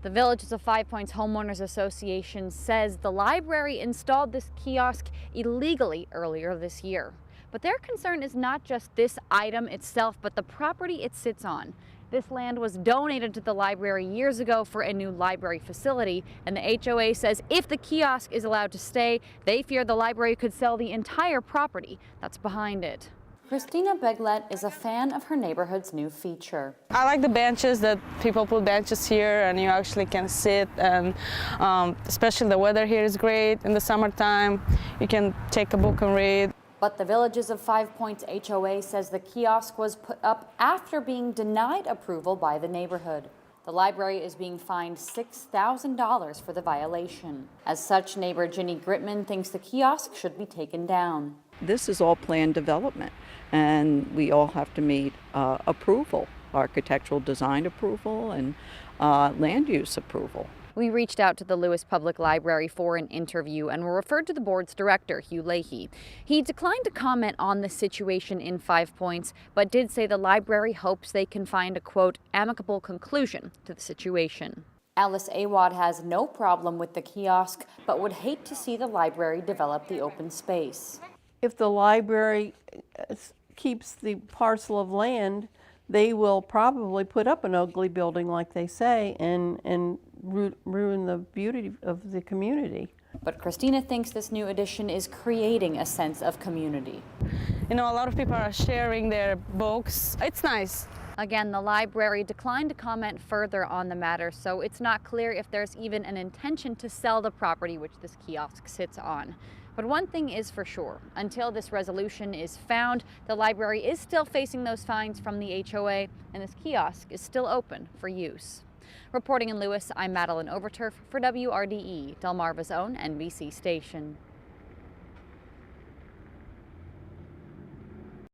The Villages of Five Points Homeowners Association says the library installed this kiosk illegally earlier this year. But their concern is not just this item itself, but the property it sits on. This land was donated to the library years ago for a new library facility, and the HOA says if the kiosk is allowed to stay, they fear the library could sell the entire property that's behind it. Christina Beglet is a fan of her neighborhood's new feature. I like the benches, that people put benches here and you actually can sit, and especially the weather here is great. In the summertime, you can take a book and read. But the Villages of Five Points HOA says the kiosk was put up after being denied approval by the neighborhood. The library is being fined $6,000 for the violation. As such, neighbor Ginny Gritman thinks the kiosk should be taken down. This is all planned development, and we all have to meet approval, architectural design approval and land use approval. We reached out to the Lewes Public Library for an interview and were referred to the board's director, Hugh Leahy. He declined to comment on the situation in 5 Points, but did say the library hopes they can find a, quote, amicable conclusion to the situation. Alice Awad has no problem with the kiosk, but would hate to see the library develop the open space. If the library keeps the parcel of land, they will probably put up an ugly building like they say and ruin the beauty of the community. But Christina thinks this new addition is creating a sense of community. You know, a lot of people are sharing their books. It's nice. Again, the library declined to comment further on the matter, so it's not clear if there's even an intention to sell the property which this kiosk sits on. But one thing is for sure, until this resolution is found, the library is still facing those fines from the HOA, and this kiosk is still open for use. Reporting in Lewes, I'm Madeline Overturf for WRDE, Delmarva's own NBC station.